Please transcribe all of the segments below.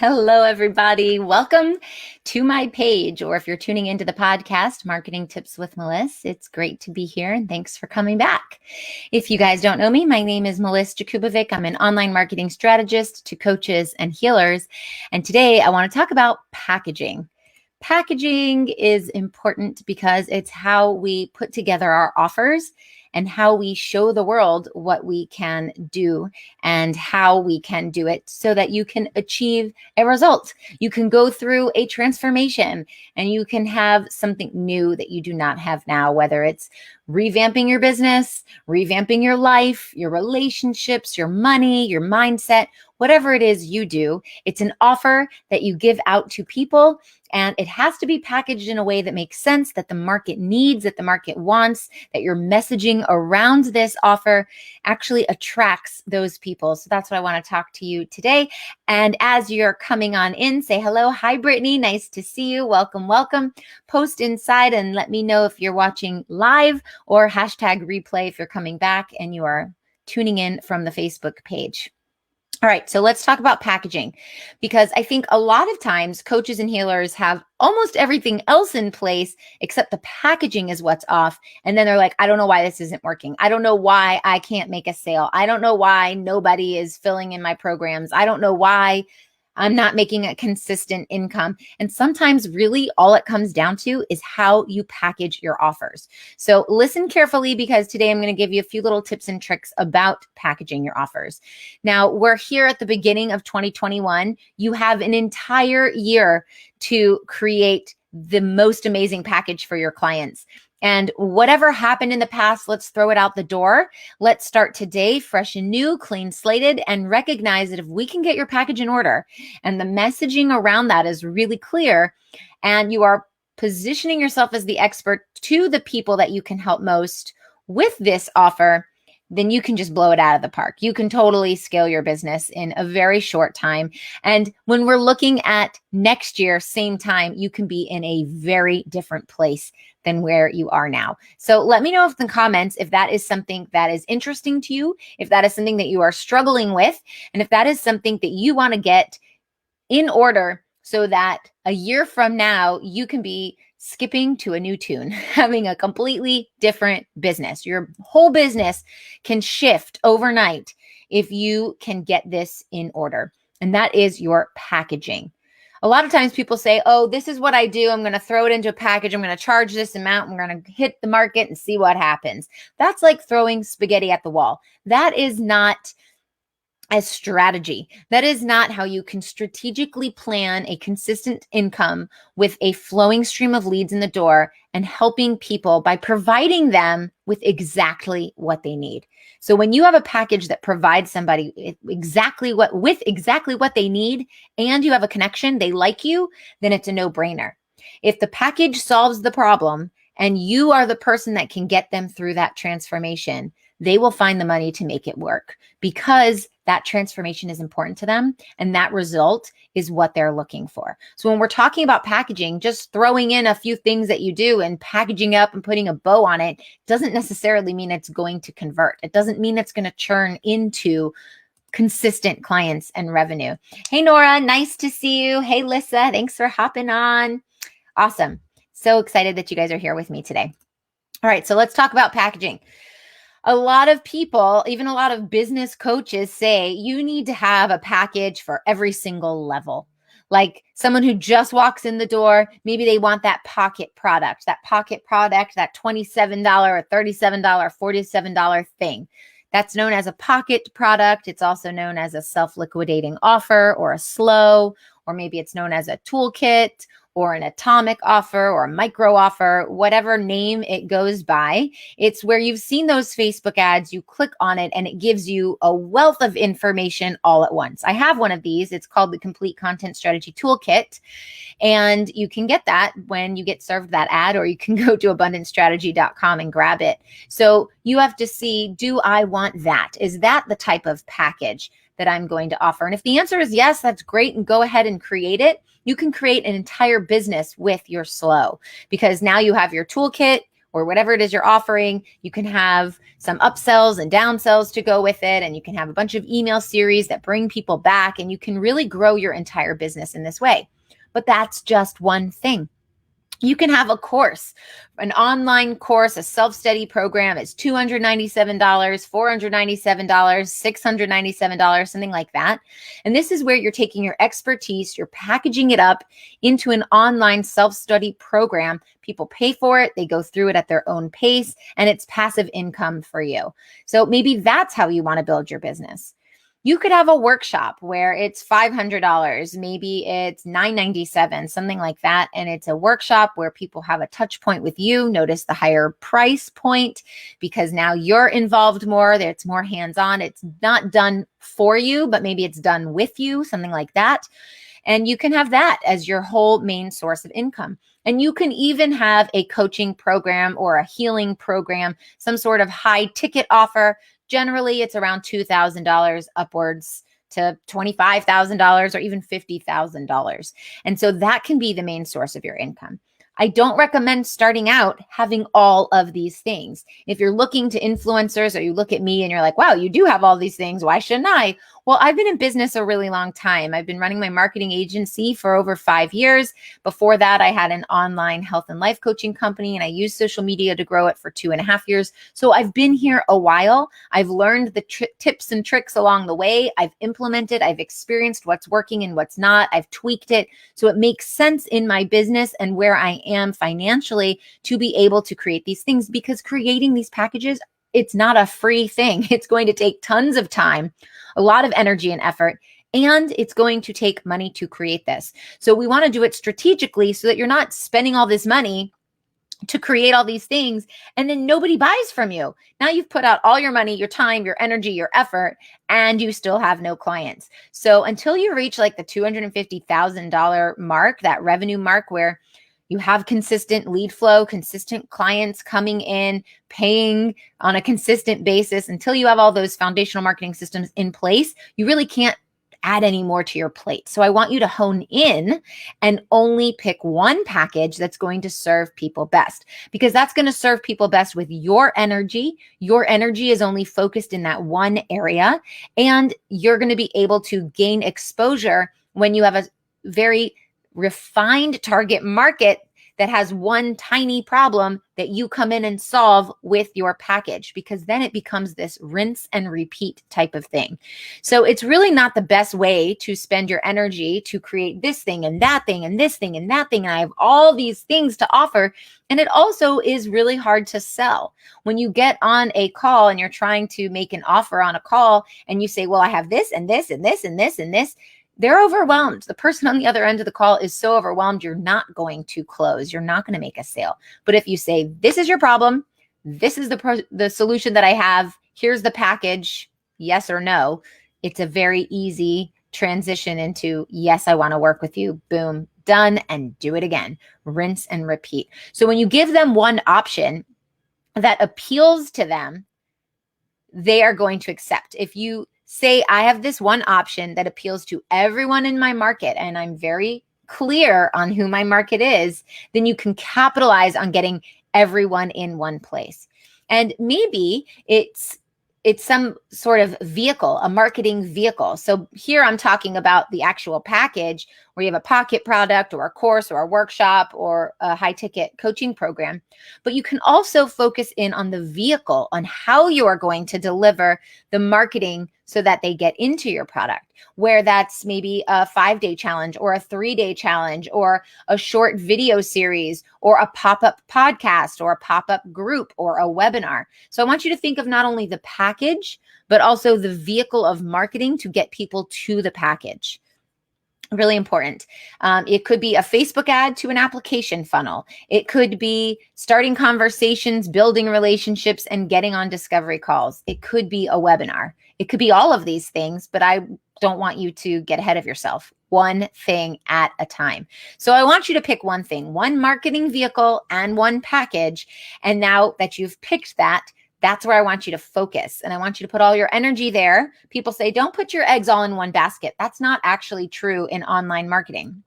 Hello, everybody. Welcome to my page, or if you're tuning into the podcast, Marketing Tips with Meliss, it's great to be here and thanks for coming back. If you guys don't know me, my name is Meliss-Ep. I'm an online marketing strategist to coaches and healers. And today I want to talk about packaging. Packaging is important because it's how we put together our offers and how we show the world what we can do and how we can do it so that you can achieve a result. You can go through a transformation and you can have something new that you do not have now, whether it's revamping your business, revamping your life, your relationships, your money, your mindset, whatever it is you do. It's an offer that you give out to people, and it has to be packaged in a way that makes sense, that the market needs, that the market wants, that your messaging around this offer actually attracts those people. So that's what I want to talk to you today. And as you're coming on in, say hello. Hi, Brittany. Nice to see you. Welcome, welcome. Post inside and let me know if you're watching live or hashtag replay if you're coming back and you are tuning in from the Facebook page. All right, so let's talk about packaging, because I think a lot of times coaches and healers have almost everything else in place except the packaging is what's off. And then they're like, I don't know why this isn't working. I don't know why I can't make a sale. I don't know why nobody is filling in my programs. I don't know why I'm not making a consistent income. And sometimes really all it comes down to is how you package your offers. So listen carefully, because today I'm going to give you a few little tips and tricks about packaging your offers. Now, we're here at the beginning of 2021. You have an entire year to create the most amazing package for your clients. And whatever happened in the past, let's throw it out the door. Let's start today fresh and new, clean slated, and recognize that if we can get your package in order and the messaging around that is really clear, and you are positioning yourself as the expert to the people that you can help most with this offer, then you can just blow it out of the park. You can totally scale your business in a very short time. And when we're looking at next year, same time, you can be in a very different place than where you are now. So let me know in the comments if that is something that is interesting to you, if that is something that you are struggling with, and if that is something that you want to get in order so that a year from now, you can be skipping to a new tune, having a completely different business. Your whole business can shift overnight if you can get this in order. And that is your packaging. A lot of times people say, oh, this is what I do. I'm going to throw it into a package. I'm going to charge this amount. I'm going to hit the market and see what happens. That's like throwing spaghetti at the wall. That is not a strategy. That is not how you can strategically plan a consistent income with a flowing stream of leads in the door and helping people by providing them with exactly what they need. So when you have a package that provides somebody exactly what they need, and you have a connection, they like you, then it's a no-brainer. If the package solves the problem and you are the person that can get them through that transformation, they will find the money to make it work, because that transformation is important to them and that result is what they're looking for. So when we're talking about packaging, just throwing in a few things that you do and packaging up and putting a bow on it doesn't necessarily mean it's going to convert. It doesn't mean it's going to churn into consistent clients and revenue. Hey, Nora, nice to see you. Hey, Lissa, thanks for hopping on. Awesome. So excited that you guys are here with me today. All right, so let's talk about packaging. A lot of people, even a lot of business coaches, say you need to have a package for every single level. Like someone who just walks in the door, maybe they want that pocket product, that $27 or $37, $47 thing. That's known as a pocket product. It's also known as a self-liquidating offer or a slow, or maybe it's known as a toolkit or an atomic offer or a micro offer, whatever name it goes by. It's where you've seen those Facebook ads, you click on it and it gives you a wealth of information all at once. I have one of these. It's called the Complete Content Strategy Toolkit. And you can get that when you get served that ad, or you can go to abundancestrategy.com and grab it. So you have to see, do I want that? Is that the type of package that I'm going to offer? And if the answer is yes, that's great, and go ahead and create it. You can create an entire business with your slow, because now you have your toolkit, or whatever it is you're offering. You can have some upsells and downsells to go with it. And you can have a bunch of email series that bring people back, and you can really grow your entire business in this way. But that's just one thing. You can have a course, an online course, a self-study program. It's $297, $497, $697, something like that. And this is where you're taking your expertise, you're packaging it up into an online self-study program. People pay for it, they go through it at their own pace, and it's passive income for you. So maybe that's how you want to build your business. You could have a workshop where it's $500, maybe it's $997, something like that. And it's a workshop where people have a touch point with you. Notice the higher price point because now you're involved more. It's more hands-on. It's not done for you, but maybe it's done with you, something like that. And you can have that as your whole main source of income. And you can even have a coaching program or a healing program, some sort of high ticket offer. Generally, it's around $2,000 upwards to $25,000 or even $50,000. And so that can be the main source of your income. I don't recommend starting out having all of these things. If you're looking to influencers or you look at me and you're like, wow, you do have all these things. Why shouldn't I? Well, I've been in business a really long time. I've been running my marketing agency for over 5 years. Before that, I had an online health and life coaching company, and I used social media to grow it for 2.5 years. So I've been here a while. I've learned the tips and tricks along the way. I've implemented, I've experienced what's working and what's not. I've tweaked it. So it makes sense in my business and where I am financially to be able to create these things, because creating these packages, it's not a free thing. It's going to take tons of time, a lot of energy and effort, and it's going to take money to create this. So we want to do it strategically so that you're not spending all this money to create all these things and then nobody buys from you. Now you've put out all your money, your time, your energy, your effort, and you still have no clients. So until you reach like the $250,000 mark, that revenue mark where you have consistent lead flow, consistent clients coming in, paying on a consistent basis, until you have all those foundational marketing systems in place, you really can't add any more to your plate. So I want you to hone in and only pick one package that's going to serve people best, because that's going to serve people best with your energy. Your energy is only focused in that one area, and you're going to be able to gain exposure when you have a very refined target market that has one tiny problem that you come in and solve with your package, because then it becomes this rinse and repeat type of thing. So it's really not the best way to spend your energy to create this thing and that thing and this thing and that thing. And I have all these things to offer. And it also is really hard to sell. When you get on a call and you're trying to make an offer on a call and you say, well, I have this and this and this and this and this, they're overwhelmed. The person on the other end of the call is so overwhelmed, you're not going to close. You're not going to make a sale. But if you say, this is your problem, this is the solution that I have, here's the package, yes or no, it's a very easy transition into, yes, I want to work with you, boom, done, and do it again. Rinse and repeat. So when you give them one option that appeals to them, they are going to accept. If you say, I have this one option that appeals to everyone in my market, and I'm very clear on who my market is, then you can capitalize on getting everyone in one place. And maybe it's some sort of vehicle, a marketing vehicle. So here I'm talking about the actual package where you have a pocket product or a course or a workshop or a high ticket coaching program. But you can also focus in on the vehicle, on how you are going to deliver the marketing so that they get into your product, where that's maybe a 5-day challenge or a 3-day challenge or a short video series or a pop-up podcast or a pop-up group or a webinar. So I want you to think of not only the package, but also the vehicle of marketing to get people to the package. Really important. It could be a Facebook ad to an application funnel. It could be starting conversations, building relationships, and getting on discovery calls. It could be a webinar. It could be all of these things, but I don't want you to get ahead of yourself. One thing at a time. So I want you to pick one thing, one marketing vehicle and one package. And now that you've picked that, that's where I want you to focus. And I want you to put all your energy there. People say, don't put your eggs all in one basket. That's not actually true in online marketing.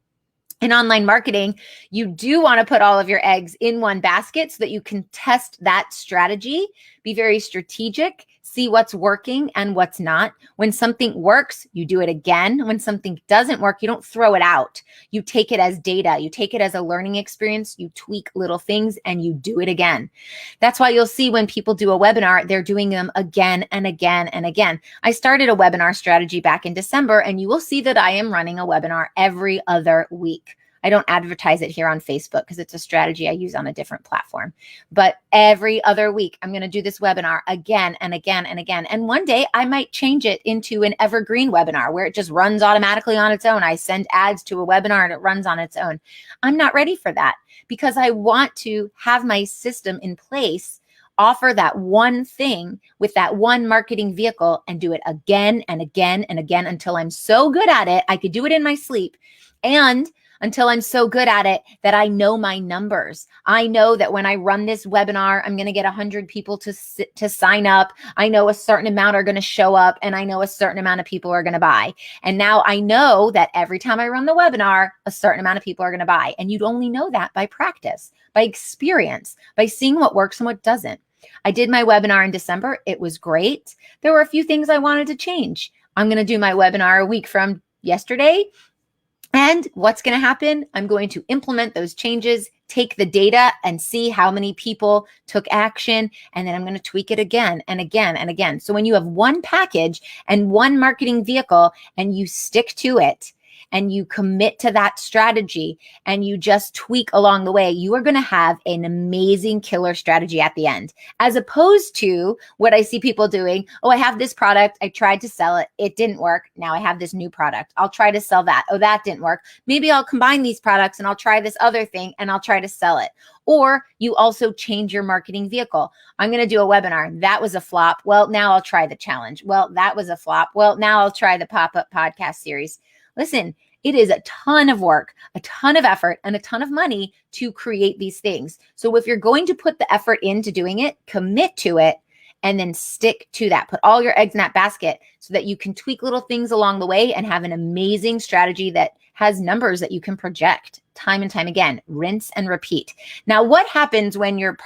In online marketing, you do want to put all of your eggs in one basket so that you can test that strategy, be very strategic, see what's working and what's not. When something works, you do it again. When something doesn't work, you don't throw it out. You take it as data. You take it as a learning experience. You tweak little things and you do it again. That's why you'll see when people do a webinar, they're doing them again and again and again. I started a webinar strategy back in December, and you will see that I am running a webinar every other week. I don't advertise it here on Facebook because it's a strategy I use on a different platform. But every other week, I'm going to do this webinar again and again and again. And one day I might change it into an evergreen webinar where it just runs automatically on its own. I send ads to a webinar and it runs on its own. I'm not ready for that because I want to have my system in place, offer that one thing with that one marketing vehicle, and do it again and again and again until I'm so good at it. I could do it in my sleep, and until I'm so good at it that I know my numbers. I know that when I run this webinar, I'm going to get 100 people to sign up. I know a certain amount are going to show up, and I know a certain amount of people are going to buy. And now I know that every time I run the webinar, a certain amount of people are going to buy. And you'd only know that by practice, by experience, by seeing what works and what doesn't. I did my webinar in December. It was great. There were a few things I wanted to change. I'm going to do my webinar a week from yesterday. And what's going to happen? I'm going to implement those changes, take the data and see how many people took action, and then I'm going to tweak it again and again and again. So when you have one package and one marketing vehicle and you stick to it and you commit to that strategy and you just tweak along the way, you are going to have an amazing killer strategy at the end, as opposed to what I see people doing. Oh, I have this product. I tried to sell it. It didn't work. Now I have this new product. I'll try to sell that. Oh, that didn't work. Maybe I'll combine these products and I'll try this other thing and I'll try to sell it. Or you also change your marketing vehicle. I'm going to do a webinar. That was a flop. Well, now I'll try the challenge. Well, that was a flop. Well, now I'll try the pop-up podcast series. Listen, it is a ton of work, a ton of effort, and a ton of money to create these things. So if you're going to put the effort into doing it, commit to it, and then stick to that. Put all your eggs in that basket so that you can tweak little things along the way and have an amazing strategy that has numbers that you can project time and time again. Rinse and repeat. Now, what happens when your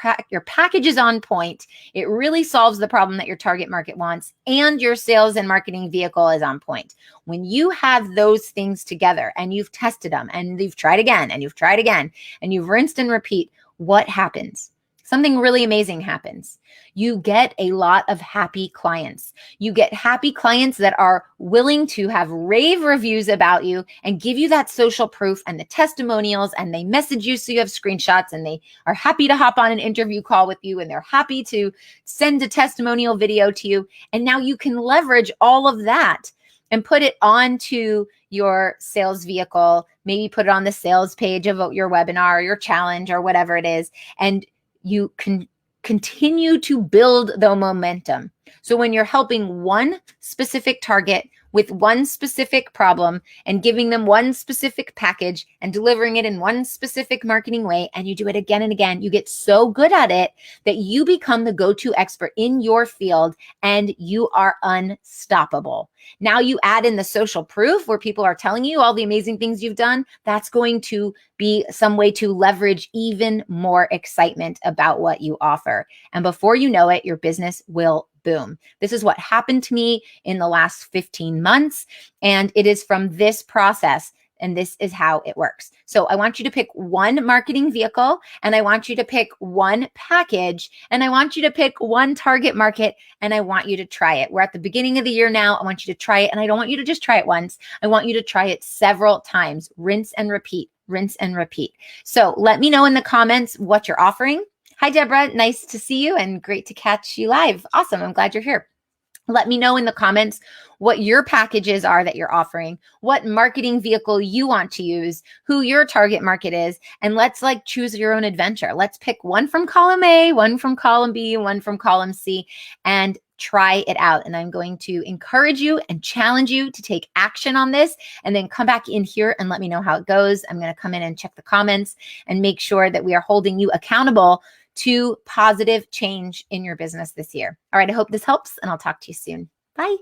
package is on point? It really solves the problem that your target market wants, and your sales and marketing vehicle is on point. When you have those things together and you've tested them and you've tried again and you've tried again and you've rinsed and repeat, what happens? Something really amazing happens. You get a lot of happy clients. You get happy clients that are willing to have rave reviews about you and give you that social proof and the testimonials, and they message you so you have screenshots, and they are happy to hop on an interview call with you, and they're happy to send a testimonial video to you. And now you can leverage all of that and put it onto your sales vehicle. Maybe put it on the sales page of your webinar or your challenge or whatever it is. And you can continue to build the momentum. So when you're helping one specific target with one specific problem and giving them one specific package and delivering it in one specific marketing way, and you do it again and again, you get so good at it that you become the go-to expert in your field and you are unstoppable. Now you add in the social proof where people are telling you all the amazing things you've done. That's going to be some way to leverage even more excitement about what you offer. And before you know it, your business will boom. This is what happened to me in the last 15 months. And it is from this process. And this is how it works. So I want you to pick one marketing vehicle, and I want you to pick one package, and I want you to pick one target market, and I want you to try it. We're at the beginning of the year now. I want you to try it, and I don't want you to just try it once. I want you to try it several times. Rinse and repeat, rinse and repeat. So let me know in the comments what you're offering. Hi, Deborah. Nice to see you and great to catch you live. Awesome. I'm glad you're here. Let me know in the comments what your packages are that you're offering, what marketing vehicle you want to use, who your target market is, and let's choose your own adventure. Let's pick one from column A, one from column B, one from column C, and try it out. And I'm going to encourage you and challenge you to take action on this, and then come back in here and let me know how it goes. I'm going to come in and check the comments and make sure that we are holding you accountable to positive change in your business this year. All right, I hope this helps, and I'll talk to you soon. Bye.